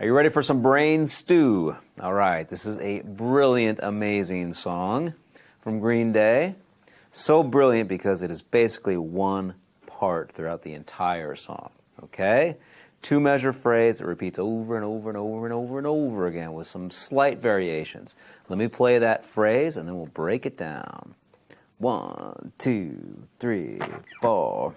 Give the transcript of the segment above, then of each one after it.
Are you ready for some brain stew? All right, this is a brilliant, amazing song from Green Day. So brilliant because it is basically one part throughout the entire song, okay? Two-measure phrase that repeats over and over and over and over and over again with some slight variations. Let me play that phrase and then we'll break it down. 1, 2, 3, 4.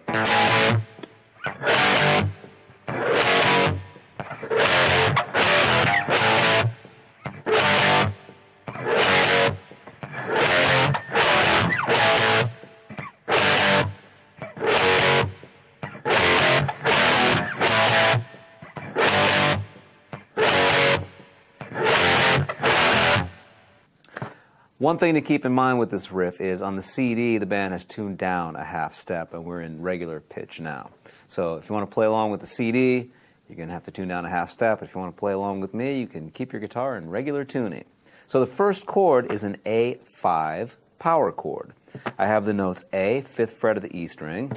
One thing to keep in mind with this riff is on the CD, the band has tuned down a half step and we're in regular pitch now. So if you want to play along with the CD, you're going to have to tune down a half step. If you want to play along with me, you can keep your guitar in regular tuning. So the first chord is an A5 power chord. I have the notes A, 5th fret of the E string,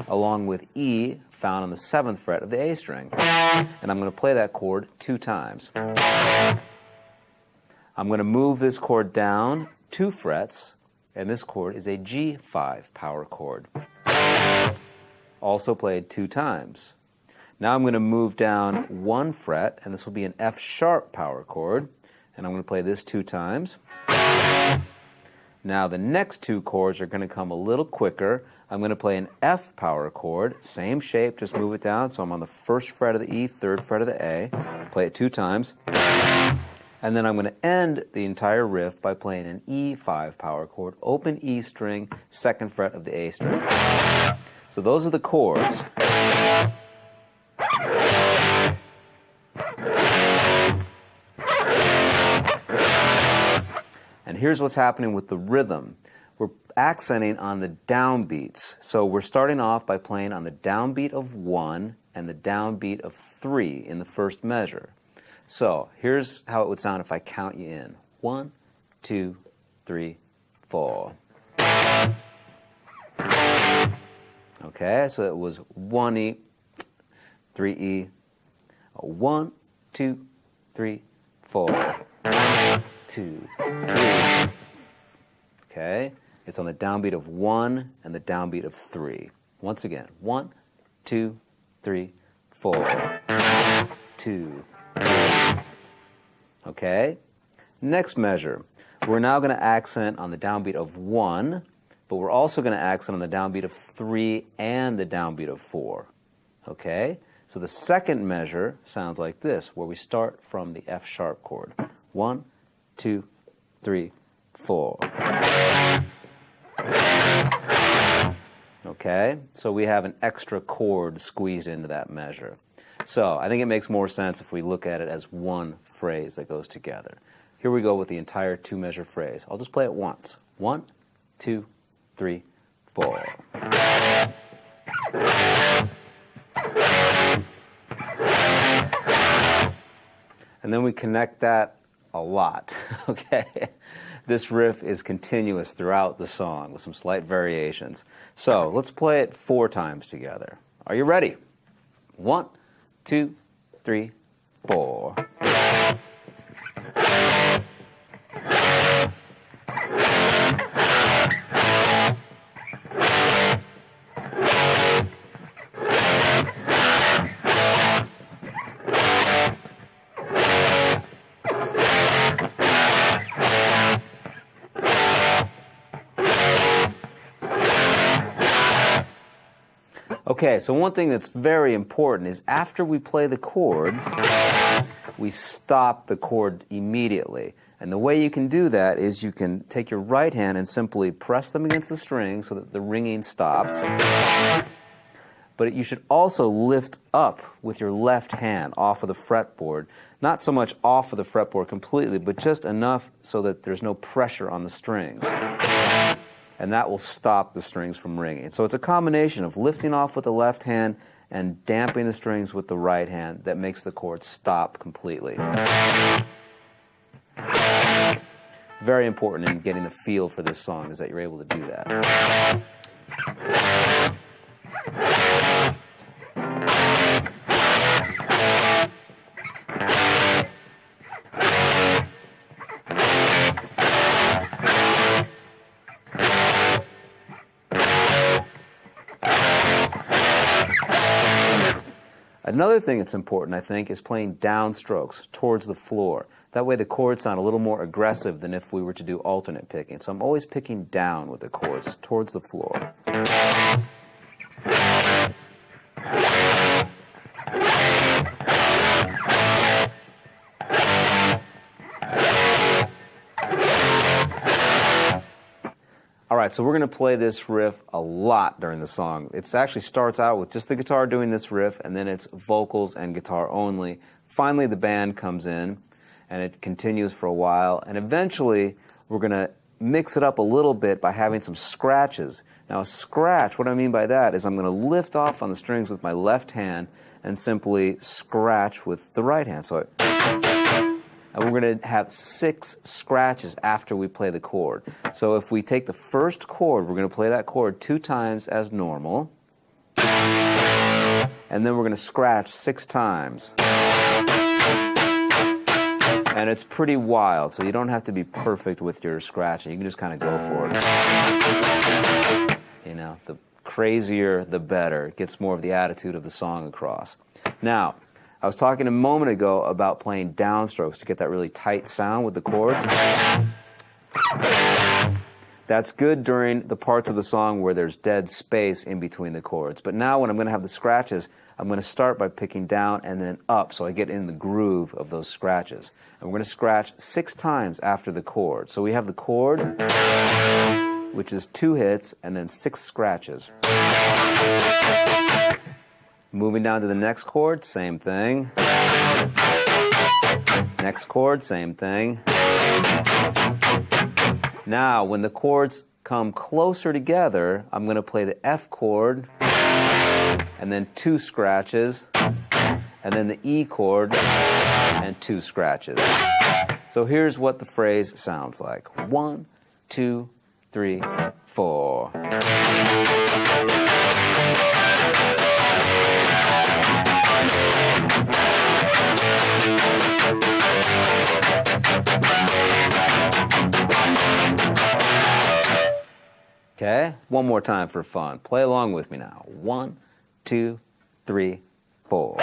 along with E found on the 7th fret of the A string. And I'm going to play that chord 2 times. I'm going to move this chord down 2 frets, and this chord is a G5 power chord. Also played 2 times. Now I'm going to move down 1 fret, and this will be an F sharp power chord, and I'm going to play this 2 times. Now the next 2 chords are going to come a little quicker. I'm going to play an F power chord, same shape, just move it down, so I'm on the 1st fret of the E, 3rd fret of the A. Play it 2 times. And then I'm going to end the entire riff by playing an E5 power chord, open E string, 2nd fret of the A string. So those are the chords. And here's what's happening with the rhythm. We're accenting on the downbeats. So we're starting off by playing on the downbeat of 1 and the downbeat of 3 in the first measure. So here's how it would sound if I count you in. 1, 2, 3, 4. Okay, so it was 1E, 3E, 1, 2, 3, 4, 2, 3. Okay, it's on the downbeat of 1 and the downbeat of 3. Once again, 1, 2, 3, 4, 2, 3. Okay, next measure. We're now going to accent on the downbeat of 1, but we're also going to accent on the downbeat of 3 and the downbeat of 4. Okay, so the second measure sounds like this, where we start from the F sharp chord. 1, 2, 3, 4. Okay, so we have an extra chord squeezed into that measure. So I think it makes more sense if we look at it as one phrase that goes together. Here we go with the entire 2-measure phrase. I'll just play it once. 1, 2, 3, 4. And then we connect that a lot, okay? This riff is continuous throughout the song with some slight variations. So let's play it 4 times together. Are you ready? 1, 2, 3, 4. Okay, so one thing that's very important is after we play the chord, we stop the chord immediately. And the way you can do that is you can take your right hand and simply press them against the string so that the ringing stops. But you should also lift up with your left hand off of the fretboard. Not so much off of the fretboard completely, but just enough so that there's no pressure on the strings. And that will stop the strings from ringing. So it's a combination of lifting off with the left hand and damping the strings with the right hand that makes the chord stop completely. Very important in getting the feel for this song is that you're able to do that. Another thing that's important, I think, is playing downstrokes towards the floor. That way the chords sound a little more aggressive than if we were to do alternate picking. So I'm always picking down with the chords towards the floor. All right, so we're going to play this riff a lot during the song. It actually starts out with just the guitar doing this riff, and then it's vocals and guitar only. Finally, the band comes in, and it continues for a while, and eventually we're going to mix it up a little bit by having some scratches. Now, a scratch, what I mean by that is I'm going to lift off on the strings with my left hand and simply scratch with the right hand. And we're going to have 6 scratches after we play the chord. So if we take the first chord, we're going to play that chord 2 times as normal. And then we're going to scratch 6 times. And it's pretty wild, so you don't have to be perfect with your scratching. You can just kind of go for it. You know, the crazier, the better. It gets more of the attitude of the song across. Now, I was talking a moment ago about playing downstrokes to get that really tight sound with the chords. That's good during the parts of the song where there's dead space in between the chords. But now when I'm going to have the scratches, I'm going to start by picking down and then up so I get in the groove of those scratches. And we're going to scratch 6 times after the chord. So we have the chord, which is 2 hits, and then 6 scratches. Moving down to the next chord, same thing. Next chord, same thing. Now, when the chords come closer together, I'm going to play the F chord, and then 2 scratches, and then the E chord, and 2 scratches. So here's what the phrase sounds like. 1, 2, 3, 4. Okay, one more time for fun. Play along with me now. 1, 2, 3, 4.